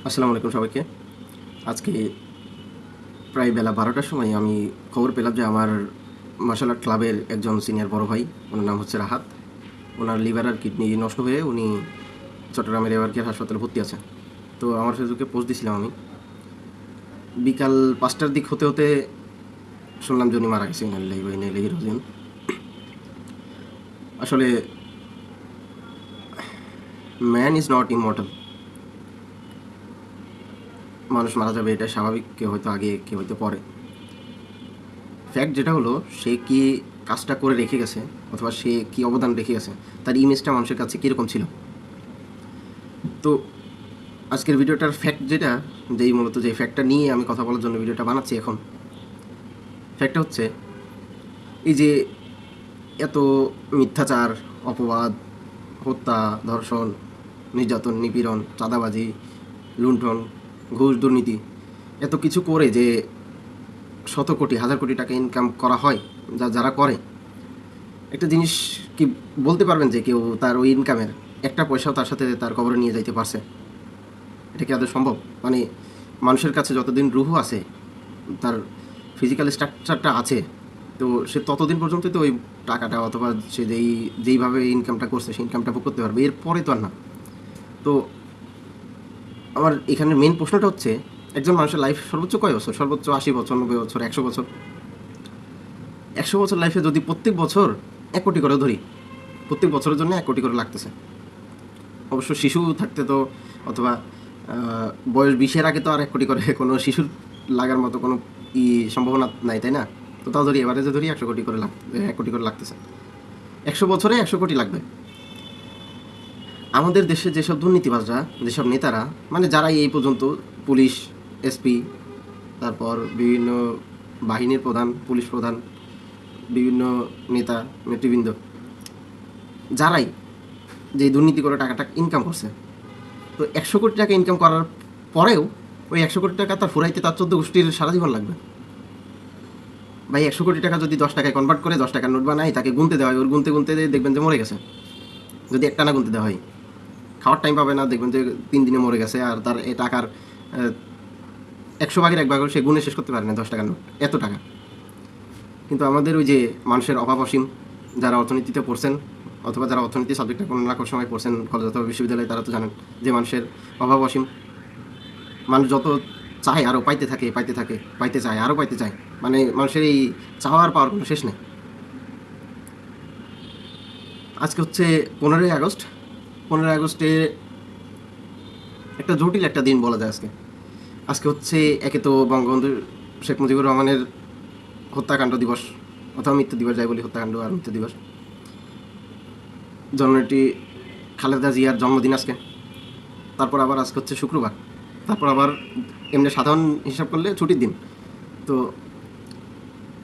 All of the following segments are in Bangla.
আসসালামু আলাইকুম সবাইকে। আজকে প্রায় বেলা ১২টার সময় আমি খবর পেলাম যে আমার মার্শাল আর্ট ক্লাবের একজন সিনিয়র বড় ভাই, ওনার নাম হচ্ছে রাহাত। ওনার লিভার আর কিডনি নষ্ট হয়ে উনি চট্টগ্রামের এভার কেয়ার হাসপাতালে ভর্তি আছেন। তো আমার ফেসবুকে পোস্ট দিছিলাম আমি। বিকাল ৫টার দিক হতে হতে শুনলাম যে উনি মারা গেছে। ইন্নালিল্লাহি ওয়া ইন্না ইলাইহি রাজিউন। আসলে ম্যান ইজ নট ইমমর্টাল। মানুষ মারা যাবে, এটা স্বাভাবিক। কেউ হয়তো আগে, কেউ হয়তো পরে। ফ্যাক্ট যেটা হলো, সে কি কাজটা করে রেখে গেছে অথবা সে কি অবদান রেখে গেছে, তার ইমেজটা মানুষের কাছে কীরকম ছিল। তো আজকের ভিডিওটার ফ্যাক্ট যেটা, মূলত যে ফ্যাক্টটা নিয়ে আমি কথা বলার জন্য ভিডিওটা বানাচ্ছি এখন, ফ্যাক্টটা হচ্ছে এই যে এত মিথ্যাচার, অপবাদ, হত্যা, ধর্ষণ, নির্যাতন, নিপীড়ন, চাঁদাবাজি, লুণ্ঠন, ঘুষ, দুর্নীতি, এত কিছু করে যে শত কোটি, হাজার কোটি টাকা ইনকাম করা হয়, যারা করে, একটা জিনিস কি বলতে পারবেন যে কেউ তার ওই ইনকামের একটা পয়সাও তার সাথে তার কবরে নিয়ে যাইতে পারছে? এটা কি আদৌ সম্ভব? মানে মানুষের কাছে যতদিন রুহ আছে, তার ফিজিক্যাল স্ট্রাকচারটা আছে, তো সে ততদিন পর্যন্ত তো ওই টাকাটা অথবা সে যেইভাবে ইনকামটা করছে সেই ইনকামটা ভোগ করতে পারবে, এরপরে তো আর না। তো আমার এখানে মেন প্রশ্নটা হচ্ছে, একজন মানুষের লাইফ সর্বোচ্চ কয় বছর? সর্বোচ্চ ৮০ বছর, ৯০ বছর, ১০০ বছর। ১০০ বছর লাইফে যদি প্রত্যেক বছর ১ কোটি করে ধরি, প্রত্যেক বছরের জন্য ১ কোটি করে লাগতেছে। অবশ্য শিশু থাকতে তো, অথবা বয়স ২০-এর আগে তো আর ১ কোটি করে কোনো শিশুর লাগার মতো কোনো সম্ভাবনা নাই, তাই না? তো তাও ধরি, এবারে যে ধরি ১০০ কোটি করে ১ কোটি করে লাগতেছে, ১০০ বছরে ১০০ কোটি লাগবে। আমাদের দেশে যেসব দুর্নীতিবাজরা, যেসব নেতারা, মানে যারাই এই পর্যন্ত পুলিশ, এসপি, তারপর বিভিন্ন বাহিনীর প্রধান, পুলিশ প্রধান, বিভিন্ন নেতা নেতৃবৃন্দ, যারাই যে দুর্নীতি করে টাকাটা ইনকাম করছে, তো ১০০ কোটি টাকা ইনকাম করার পরেও ওই ১০০ কোটি টাকা তার ফুরাইতে তার ১৪ গোষ্ঠীর সারা জীবন লাগবে। ভাই, ১০০ কোটি টাকা যদি 10 টাকায় কনভার্ট করে 10 টাকার নোট বানায়, তাকে গুনতে দেওয়া হয়, ওর গুনতে গুনতে দেখবেন যে মরে গেছে। যদি একটানা গুনতে দেওয়া হয়, খাওয়ার টাইম পাবে না, দেখবেন যে ৩ দিনে মরে গেছে। আর তার এই টাকার ১০০ ভাগের ১ ভাগ সে গুনে শেষ করতে পারে না 10 টাকার নোট, এত টাকা। কিন্তু আমাদের ওই যে মানুষের অভাব অসীম, যারা অর্থনীতিতে পড়ছেন অথবা যারা অর্থনীতি সাবজেক্টটা কোনো না কোনো সময় পড়ছেন কলেজ অথবা বিশ্ববিদ্যালয়ে, তারা তো জানেন যে মানুষের অভাব অসীম। মানুষ যত চায় আরও পাইতে থাকে, পাইতে থাকে, পাইতে চায়, আরও পাইতে চায়। মানে মানুষের এই চাওয়ার পাওয়ার কোনো শেষ নেই। আজকে হচ্ছে 15ই আগস্ট। 15ই আগস্টে একটা জটিল একটা দিন বলা যায় আজকে। আজকে হচ্ছে, একে তো বঙ্গবন্ধু শেখ মুজিবুর রহমানের হত্যাকাণ্ড দিবস, অথবা মৃত্যু দিবস, যাই বলি, হত্যাকাণ্ড আর মৃত্যু দিবস। জন্মটি খালেদা জিয়ার জন্মদিন আজকে। তারপর আবার আজকে হচ্ছে শুক্রবার। তারপর আবার এমনি সাধারণ হিসাব করলে ছুটির দিন। তো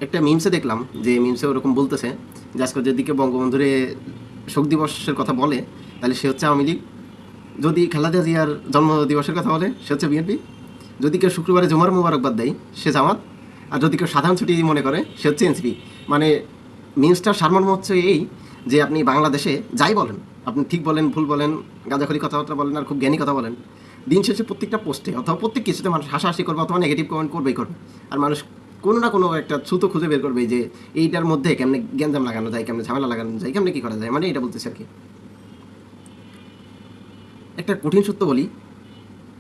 একটা মিমসে দেখলাম, যে মিমসে ওরকম বলতেছে যে আজকে যেদিকে বঙ্গবন্ধুরে শোক দিবসের কথা বলে, তাহলে সে হচ্ছে আওয়ামী লীগ। যদি খালেদা জিয়ার জন্ম দিবসের কথা বলে, সে হচ্ছে বিএনপি। যদি কেউ শুক্রবারে জুমার মুবারকবাদ দেয়, সে জামাত। আর যদি কেউ সাধারণ ছুটি মনে করে, সে হচ্ছে এনসিপি। মানে মিমসটার সারমর্ম হচ্ছে এই, যে আপনি বাংলাদেশে যাই বলেন, আপনি ঠিক বলেন, ভুল বলেন, গাঁজাখড়ি কথাবার্তা বলেন, আর খুব জ্ঞানী কথা বলেন, দিন শেষে প্রত্যেকটা পোস্টে অথবা প্রত্যেক কিছুতে মানুষ হাসাহাসি করবে অথবা নেগেটিভ কমেন্ট করবেই করবে। আর মানুষ কোনো না কোনো একটা ছুতো খুঁজে বের করবে যে এইটার মধ্যে কেমনে গ্যাঞ্জাম লাগানো যায়, কেমনে ঝামেলা লাগানো যায়, কেমনে কী করা যায়। মানে এটা বলতেছে আর কি। একটা কঠিন সত্য বলি,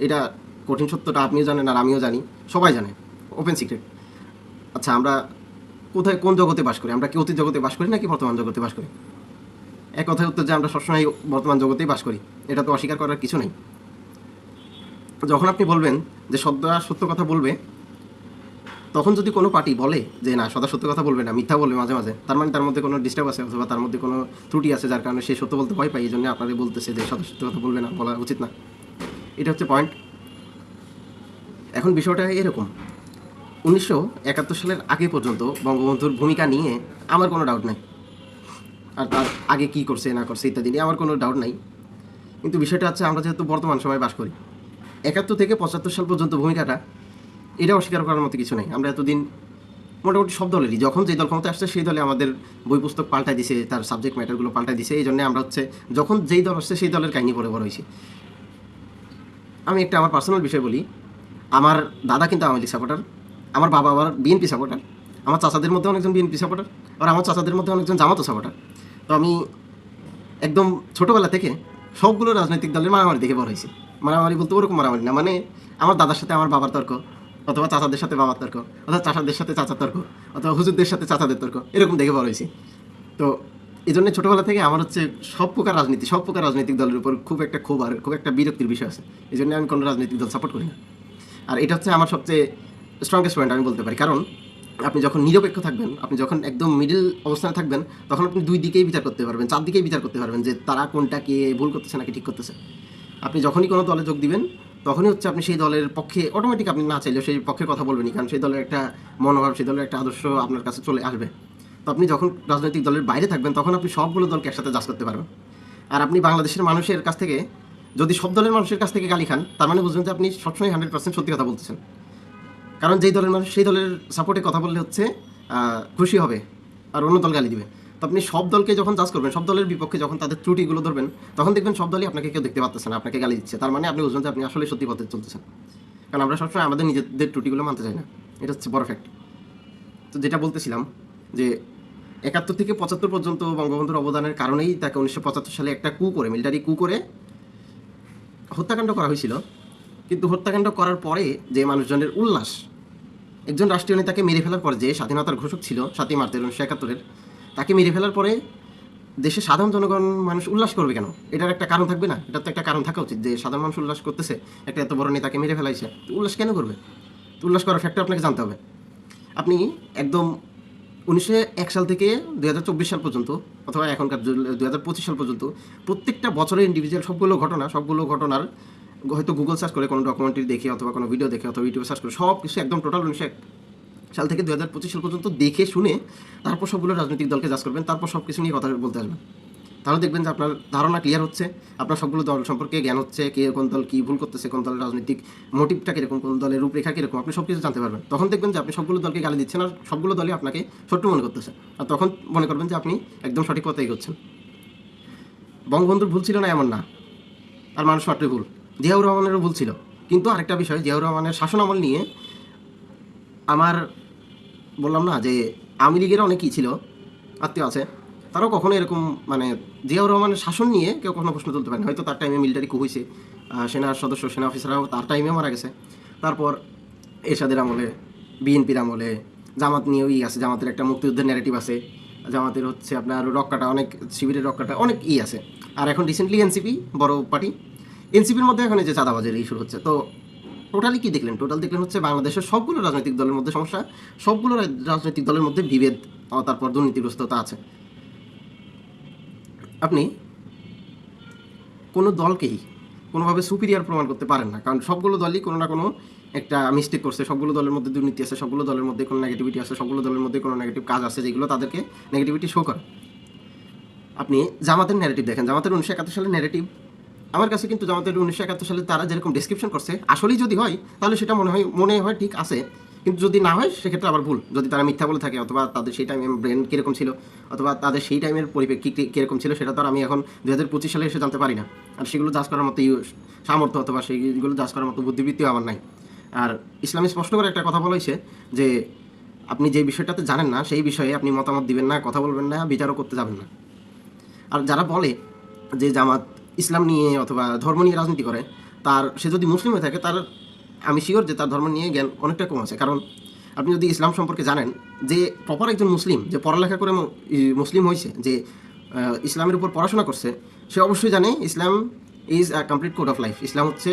এটা কঠিন সত্যটা আপনিও জানেন আর আমিও জানি, সবাই জানে, ওপেন সিক্রেট। আচ্ছা, আমরা কোথায়, কোন জগতে বাস করি? আমরা কি অতীত জগতে বাস করি নাকি বর্তমান জগতে বাস করি? এক কথায় উত্তর যে আমরা সবসময় বর্তমান জগতেই বাস করি। এটা তো অস্বীকার করার কিছু নেই। যখন আপনি বলবেন যে সদা সত্য কথা বলবে, তখন যদি কোনো পার্টি বলে যে না, সদা সত্য কথা বলবে না, মিথ্যা বলবে মাঝে মাঝে, তার মানে তার মধ্যে কোনো ডিস্টার্ব আছে অথবা তার মধ্যে কোনো ত্রুটি আছে, যার কারণে সে সত্য বলতে ভয় পায়। এই জন্য আপনাদের বলতেছে যে সদা সত্য কথা বলবে না, বলা উচিত না। এটা হচ্ছে পয়েন্ট। এখন বিষয়টা এরকম, ১৯৭১ সালের আগে পর্যন্ত বঙ্গবন্ধুর ভূমিকা নিয়ে আমার কোনো ডাউট নাই, আর তার আগে কী করছে না করছে ইত্যাদি নিয়ে আমার কোনো ডাউট নাই। কিন্তু বিষয়টা হচ্ছে, আমরা যেহেতু বর্তমান সময়ে বাস করি, ৭১ থেকে ৭৫ সাল পর্যন্ত ভূমিকাটা, এটা অস্বীকার করার মতো কিছু নেই। আমরা এতদিন মোটামুটি সব দলেরই, যখন যেই দল ক্ষমতা আসছে সেই দলে আমাদের বই পুস্তক পাল্টাই দিছে, তার সাবজেক্ট ম্যাটারগুলো পাল্টাই দিছে। এই জন্য আমরা হচ্ছে যখন যেই দল আসছে সেই দলের কাহিনী পড়ে বড় হয়েছি। আমি একটা আমার পার্সোনাল বিষয় বলি। আমার দাদা কিন্তু আওয়ামী লীগ সাপোর্টার, আমার বাবা আবার বিএনপি সাপোর্টার, আমার চাচাদের মধ্যে অনেকজন বিএনপি সাপোর্টার, আর আমার চাচাদের মধ্যে অনেকজন জামাতও সাপোর্টার। তো আমি একদম ছোটোবেলা থেকে সবগুলো রাজনৈতিক দলের মারামারি দেখে বড় হয়েছি। মারামারি বলতে ওরকম মারামারি না, মানে আমার দাদার সাথে আমার বাবার তর্ক, অথবা চাচাদের সাথে বাবার তর্ক, অথবা চাচাদের সাথে চাচার তর্ক, অথবা হুজুরদের সাথে চাচাদের তর্ক, এরকম দেখে বড় হয়েছি। তো এই জন্য ছোটোবেলা থেকে আমার হচ্ছে সব প্রকার রাজনীতি, সব প্রকার রাজনৈতিক দলের উপর খুব একটা ক্ষোভ আর খুব একটা বিরক্তির বিষয় আছে। এই জন্য আমি কোনো রাজনৈতিক দল সাপোর্ট করি না। আর এটা হচ্ছে আমার সবচেয়ে স্ট্রংগেস্ট পয়েন্ট আমি বলতে পারি। কারণ আপনি যখন নিরপেক্ষ থাকবেন, আপনি যখন একদম মিডল অবস্থানে থাকবেন, তখন আপনি দুই দিকেই বিচার করতে পারবেন, চারদিকেই বিচার করতে পারবেন যে তারা কোনটা কে ভুল করতেছে নাকি ঠিক করতেছে। আপনি যখনই কোনো দলে যোগ দিবেন, তখনই হচ্ছে আপনি সেই দলের পক্ষে অটোমেটিক, আপনি না চাইলেও সেই পক্ষে কথা বলবেনই, কারণ সেই দলের একটা মনোভাব, সেই দলের একটা আদর্শ আপনার কাছে চলে আসবে। তো আপনি যখন রাজনৈতিক দলের বাইরে থাকবেন, তখন আপনি সবগুলো দলকে একসাথে জাজ করতে পারবেন। আর আপনি বাংলাদেশের মানুষের কাছ থেকে যদি সব দলের মানুষের কাছ থেকে গালি খান, তার মানে বুঝবেন যে আপনি সবসময় 100% সত্যি কথা বলতেছেন। কারণ যেই দলের মানুষ সেই দলের সাপোর্টে কথা বললে হচ্ছে খুশি হবে, আর অন্য দল গালি দিবে। তো আপনি সব দলকে যখন জাজ করবেন, সব দলের বিপক্ষে যখন তাদের ত্রুটিগুলো ধরবেন, তখন দেখবেন সব দলই আপনাকে কেউ দেখতে পাচ্ছে না, আপনাকে গালি দিচ্ছে। তার মানে আপনি বুঝবেন যে আপনি আসলে সত্যি পথে চলতেছেন। কারণ আমরা সবসময় আমাদের নিজেদের ত্রুটিগুলো মানতে চাই না, এটা হচ্ছে বড় ফ্যাক্ট। তো যেটা বলতেছিলাম যে 71 থেকে 75 পর্যন্ত বঙ্গবন্ধুর অবদানের কারণেই তাকে 1975 সালে একটা কু করে, মিলিটারি কু করে হত্যাকাণ্ড করা হয়েছিল। কিন্তু হত্যাকাণ্ড করার পরে যে মানুষজনের উল্লাস, একজন রাষ্ট্রীয় নেতাকে মেরে ফেলার পরে, যে স্বাধীনতার ঘোষক ছিল 7ই মার্চ 1971-এর, তাকে মেরে ফেলার পরে দেশের সাধারণ জনগণ মানুষ উল্লাস করবে কেন? এটার একটা কারণ থাকবে না? এটার তো একটা কারণ থাকা উচিত যে সাধারণ মানুষ উল্লাস করতেছে, একটা এত বড় নেতাকে মেরে ফেলাইছে, উল্লাস কেন করবে? উল্লাস করার ফ্যাক্টর আপনাকে জানতে হবে। আপনি একদম 1901 সাল থেকে 2024 সাল পর্যন্ত, অথবা এখনকার 2025 সাল পর্যন্ত প্রত্যেকটা বছরের ইন্ডিভিজুয়াল সবগুলো ঘটনার হয়তো গুগল সার্চ করে, কোনো ডকুমেন্টারি দেখে, অথবা কোনো ভিডিও দেখে, অথবা ইউটিউবে সার্চ করে সব কিছু একদম টোটাল 1901 সাল থেকে 2025 সাল পর্যন্ত দেখে শুনে তারপর সবগুলো রাজনৈতিক দলকে জাজ করবেন, তারপর সব কিছু নিয়ে কথা বলতে আসবেন। তাহলে দেখবেন যে আপনার ধারণা ক্লিয়ার হচ্ছে, আপনার সবগুলো দল সম্পর্কে জ্ঞান হচ্ছে, কে কোন দল কী ভুল করতেছে, কোন দলের রাজনৈতিক মোটিভটা কীরকম, কোন দলের রূপরেখা কীরকম, আপনি সব কিছু জানতে পারবেন। তখন দেখবেন যে আপনি সবগুলো দলকে গালি দিচ্ছেন, আর সবগুলো দলই আপনাকে ছোট্ট মনে করতেছে, আর তখন মনে করবেন যে আপনি একদম সঠিক পথে এগোচ্ছেন। বঙ্গবন্ধুর ভুল ছিল না এমন না, আর মানুষ মাত্রই ভুল। জিয়াউর রহমানেরও ভুল ছিল। কিন্তু আরেকটা বিষয়, জিয়াউর রহমানের শাসনামল নিয়ে আমার বললাম না যে আওয়ামী লীগের অনেকেই ছিল, আত্মীয় আছে, তারাও কখনো এরকম, মানে জিয়াউর রহমানের শাসন নিয়ে কেউ কখনো প্রশ্ন তুলতে পারেনি। হয়তো তার টাইমে মিলিটারি কু হয়েছে, সেনা সদস্য, সেনা অফিসাররাও তার টাইমে মারা গেছে। তারপর এরশাদের আমলে, বিএনপির আমলে, জামাত নিয়েও আছে, জামাতের একটা মুক্তিযুদ্ধের ন্যারেটিভ আছে, জামাতের হচ্ছে আপনার রক্কাটা, অনেক শিবিরের রক্কাটা অনেক আছে। আর এখন রিসেন্টলি এনসিপি, বড় পার্টি, এনসিপির মধ্যে এখন এই যে চাঁদাবাজের ইস্যু হচ্ছে। তো টোটালি কি দেখলেন? টোটাল দেখলেন হচ্ছে বাংলাদেশের সবগুলো রাজনৈতিক দলের মধ্যে সমস্যা, সবগুলো রাজনৈতিক দলের মধ্যে বিভেদ, তারপর দুর্নীতিগ্রস্ততা আছে। আপনি কোনো দলকেই কোনোভাবে সুপিরিয়র প্রমাণ করতে পারেন না, কারণ সবগুলো দলই কোনো না কোনো একটা মিস্টেক করছে, সবগুলো দলের মধ্যে দুর্নীতি আছে, সবগুলো দলের মধ্যে কোনো নেগেটিভিটি আছে, সবগুলো দলের মধ্যে কোনো নেগেটিভ কাজ আছে যেগুলো তাদেরকে নেগেটিভিটি শো করে। আপনি জামাতের ন্যারেটিভ দেখেন, জামাতের 1971 সালের ন্যারেটিভ, আমার কাছে কিন্তু জামাতের 1971 সালে তারা যেরকম ডেসক্রিপশন করছে, আসলেই যদি হয় তাহলে সেটা মনে হয় ঠিক আছে, কিন্তু যদি না হয় সেক্ষেত্রে আবার ভুল। যদি তারা মিথ্যা বলে থাকে, অথবা তাদের সেই টাইমে ব্রেন কীরকম ছিল, অথবা তাদের সেই টাইমের পরিপ্রেক্ষিতে কীরকম ছিল, সেটা তো আর আমি এখন 2025 সালে এসে জানতে পারি না। আর সেগুলো জাজ করার মতো সামর্থ্য, অথবা সেইগুলো জাজ করার মতো বুদ্ধিবৃত্তিও আমার নাই। আর ইসলামে স্পষ্ট করে একটা কথা বলা হয়েছে যে আপনি যে বিষয়টাতে জানেন না সেই বিষয়ে আপনি মতামত দিবেন না, কথা বলবেন না, বিচারও করতে যাবেন না। আর যারা বলে যে জামাত ইসলাম নিয়ে অথবা ধর্ম নিয়ে রাজনীতি করে, সে যদি মুসলিম হয়ে থাকে, আমি শিওর যে তার ধর্ম নিয়ে জ্ঞান অনেকটা কম আছে। কারণ আপনি যদি ইসলাম সম্পর্কে জানেন, যে প্রপার একজন মুসলিম, যে পড়ালেখা করে মুসলিম হয়েছে, যে ইসলামের উপর পড়াশোনা করছে, সে অবশ্যই জানে Islam is a complete code of life. ইসলাম হচ্ছে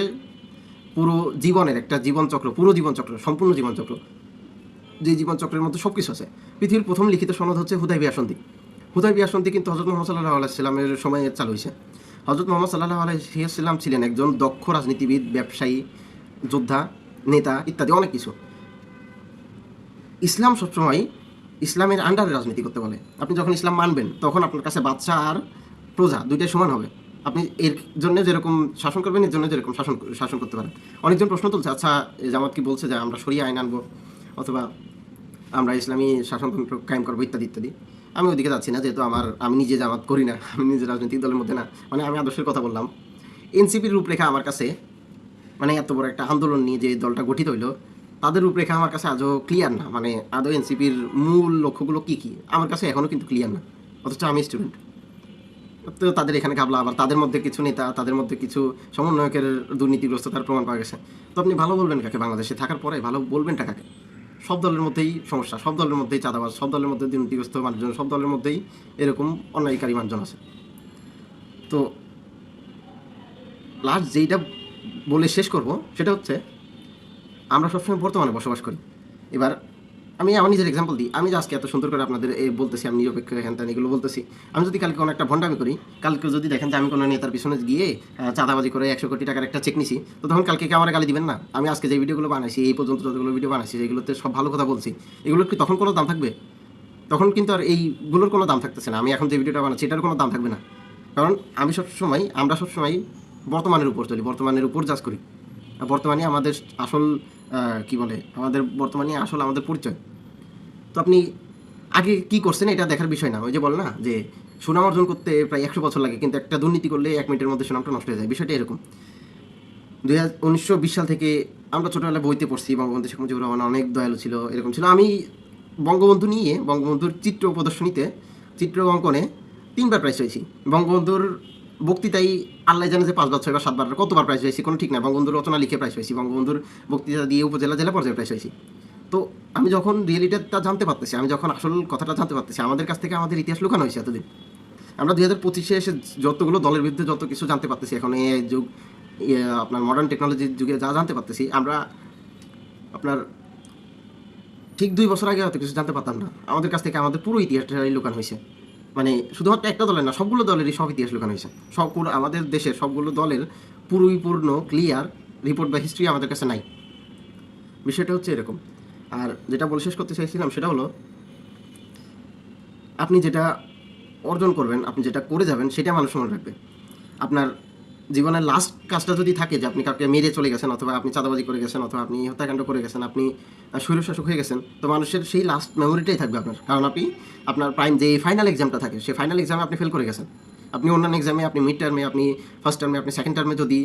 পুরো জীবনের একটা জীবনচক্র, পুরো জীবনচক্র, সম্পূর্ণ জীবনচক্র, যে জীবনচক্রের মধ্যে সব কিছু আছে। পৃথিবীর প্রথম লিখিত সনদ হচ্ছে হুদাইবিয়া সন্ধি। হুদাইবিয়া সন্ধি কিন্তু হযরত মুহাম্মদ সাল্লাল্লাহু আলাইহি ওয়াসাল্লামের সময়ে চালু হয়েছে। হযরত মুহাম্মদ সাল্লাল্লাহু আলাইহি ওয়াসাল্লাম ছিলেন একজন দক্ষ রাজনীতিবিদ, ব্যবসায়ী, যোদ্ধা, নেতা ইত্যাদি অনেক কিছু। ইসলাম সবসময় ইসলামের আন্ডারে রাজনীতি করতে বলে। আপনি যখন ইসলাম মানবেন, তখন আপনার কাছে বাদশা আর প্রজা দুইটাই সমান হবে। আপনি এর জন্য যেরকম শাসন করবেন, এর জন্য যেরকম শাসন করতে পারেন। অনেকজন প্রশ্ন তুলছে, আচ্ছা জামাত কি বলছে যে আমরা শরিয়া আইন আনবো, অথবা আমরা ইসলামী শাসনতন্ত্র কায়েম করবো, ইত্যাদি ইত্যাদি। আমি ওইদিকে যাচ্ছি না, যেহেতু আমি নিজে জামাত করি না, আমি নিজে রাজনৈতিক দলের মধ্যে না, মানে আমি আদর্শের কথা বললাম। এনসিপির রূপরেখা আমার কাছে মানে এত বড় একটা আন্দোলন নিয়ে যে দলটা গঠিত হইলো, তাদের রূপরেখা আমার কাছে আজও ক্লিয়ার না। মানে আদৌ এনসিপির মূল লক্ষ্যগুলো কী কী আমার কাছে এখনও কিন্তু ক্লিয়ার না, অথচ আমি স্টুডেন্ট। তো তাদের এখানে ঘাবলা, আবার তাদের মধ্যে কিছু নেতা, তাদের মধ্যে কিছু সমন্বয়কের দুর্নীতিগ্রস্ততার প্রমাণ পাওয়া গেছে। তো আপনি ভালো বলবেন কাকে? বাংলাদেশে থাকার পরে ভালো বলবেনটা কাকে? সব দলের মধ্যেই সমস্যা, সব দলের মধ্যেই চাঁদাবাজ, সব দলের মধ্যে দুর্নীতিগ্রস্ত মানুষজন, সব দলের মধ্যেই এরকম অন্যায়কারী মানুষজন আছে। তো লাস্ট যেইটা বলে শেষ করব সেটা হচ্ছে, আমরা সবসময় বর্তমানে বসবাস করি। এবার আমি আমার নিজের এক্সাম্পল দিই। আমি যে আজকে এত সুন্দর করে আপনাদের বলতেছি, আমি নিরপেক্ষ হ্যান ত্যান এগুলো বলতেছি, আমি যদি কালকে কোনো একটা ভণ্ডামি করি, কালকে যদি দেখেন যে আমি কোনো নেতার পিছনে গিয়ে চাঁদাবাজি করে 100 কোটি টাকার একটা চেক নিছি, তো তখন কালকে কি আমার গালি দিবেন না? আমি আজকে যে ভিডিওগুলো বানাইছি, এই পর্যন্ত যতগুলো ভিডিও বানাইছি, যেগুলোতে সব ভালো কথা বলছি, এগুলোর কি তখন কোনো দাম থাকবে? তখন কিন্তু আর এইগুলোর কোনো দাম থাকতেছে না। আমি এখন যে ভিডিওটা বানাচ্ছি এটার কোনো দাম থাকবে না। কারণ আমরা সবসময় বর্তমানের উপর চলি, বর্তমানের উপর জাজ করি। বর্তমানে আমাদের আসল কি বলে, আমাদের পরিচয়। তো আপনি আগে কি করছেন এটা দেখার বিষয় না। ওই যে বলে না যে সুনাম অর্জন করতে প্রায় 100 বছর লাগে, কিন্তু একটা দুর্নীতি করলে 1 মিনিটের মধ্যে সুনামটা নষ্ট হয়ে যায়। বিষয়টা এরকম। 1920 সাল থেকে আমরা ছোটোবেলায় বইতে পড়ছি বঙ্গবন্ধু শেখ মুজিবুর রহমান অনেক দয়ালু ছিল, এরকম ছিল। আমি বঙ্গবন্ধুর চিত্র প্রদর্শনীতে, চিত্র অঙ্কনে 3বার প্রাইজ পেয়েছি। বঙ্গবন্ধুর বক্তৃতায় আল্লাহ জানে যে 5বার 6বার 7বার কতবার প্রাইজ পেয়েছি কোনো ঠিক না। বঙ্গবন্ধুর রচনা লিখে প্রাইজ পেয়েছি, বঙ্গবন্ধুর বক্তৃতা দিয়ে উপজেলা জেলা পর্যায়ে প্রাইজ পেয়েছি। তো আমি যখন রিয়েলিটিটা জানতে পারতেছি, আমি যখন আসল কথাটা জানতে পারতেছি, আমাদের কাছ থেকে আমাদের ইতিহাস লুকানো হয়েছে এতদিন। আমরা 2025-এ এসে যতগুলো দলের বিরুদ্ধে যত কিছু জানতে পারতেছি, এখন এই যুগ, আপনার মডার্ন টেকনোলজির যুগে যা জানতে পারতেছি, আমরা আপনার ঠিক 2 বছর আগে হয়তো কিছু জানতে পারতাম না। আমাদের কাছ থেকে আমাদের পুরো ইতিহাসটাই লুকানো হয়েছে। মানে শুধুমাত্র একটা দলের না, সবগুলো দলেরই সব ইতিহাস লুকানো হয়েছে। আমাদের দেশের সবগুলো দলের পূর্ণ ক্লিয়ার রিপোর্ট বা হিস্ট্রি আমাদের কাছে নাই। বিষয়টা হচ্ছে এরকম। আর যেটা বলে শেষ করতে চাইছিলাম সেটা হলো, আপনি যেটা অর্জন করবেন, আপনি যেটা করে যাবেন, সেটা মানুষ মনে রাখবে। আপনার জীবনের লাস্ট কাজটা যদি থাকে যে আপনি কাউকে মেরে চলে গেছেন, অথবা আপনি চাঁদাবাজি করে গেছেন, অথবা আপনি হত্যাকাণ্ড করে গেছেন, আপনি স্বৈরশাসক হয়ে গেছেন, তো মানুষের সেই লাস্ট মেমোরিটাই থাকবে আপনার। কারণ আপনি আপনার প্রাইম যে ফাইনাল এক্সামটা থাকে, সেই ফাইনাল এক্সামে আপনি ফেল করে গেছেন। আপনি অন্যান্য এক্সামে, আপনি মিড টার্মে, আপনি ফার্স্ট টার্মে, আপনি সেকেন্ড টার্মে যদি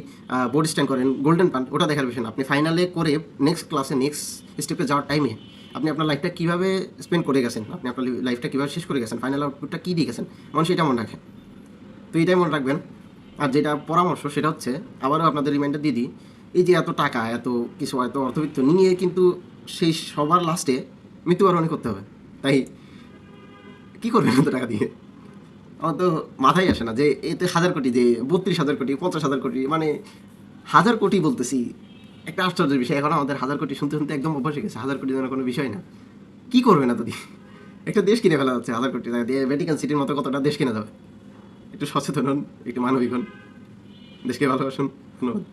বোর্ড স্ট্যান্ড করেন, গোল্ডেন পান, ওটা দেখার বিষয় না। আপনি ফাইনালে করে নেক্সট ক্লাসে, নেক্সট স্টেপে যাওয়ার টাইমে আপনি আপনার লাইফটা কীভাবে স্পেন্ড করে গেছেন, আপনি আপনার লাইফটা কীভাবে শেষ করে গেছেন, ফাইনাল আউটপুটটা কী দিয়ে গেছেন, মানুষ এটা মনে রাখে। তো এটাই মনে রাখবেন। আর যেটা পরামর্শ সেটা হচ্ছে, আবারও আপনাদের রিমাইন্ডার দিয়ে দিই, এই যে এত টাকা, এত কিছু, এত অর্থবিত্ত নিয়ে কিন্তু সেই সবার লাস্টে মৃত্যুবরণই করতে হবে। তাই কী করবেন এত টাকা দিয়ে? আমার তো মাথায় আসে না যে এতে 1000 কোটি, যে 32,000 কোটি, 50,000 কোটি, মানে 1000 কোটি বলতেছি, একটা আশ্চর্যের বিষয়। এখন আমাদের 1000 কোটি শুনতে শুনতে একদম অভ্যাস হয়ে গেছে। 1000 কোটি যেন কোনো বিষয় না। কী করবেন এত দিয়ে? একটা দেশ কিনে ফেলা হচ্ছে 1000 কোটি টাকা দিয়ে। ভ্যাটিকান সিটির মতো কতটা দেশ কিনে যাবে? একটু সচেতন হন, একটু মানবিক হন, দেশকে ভালোবাসুন। ধন্যবাদ।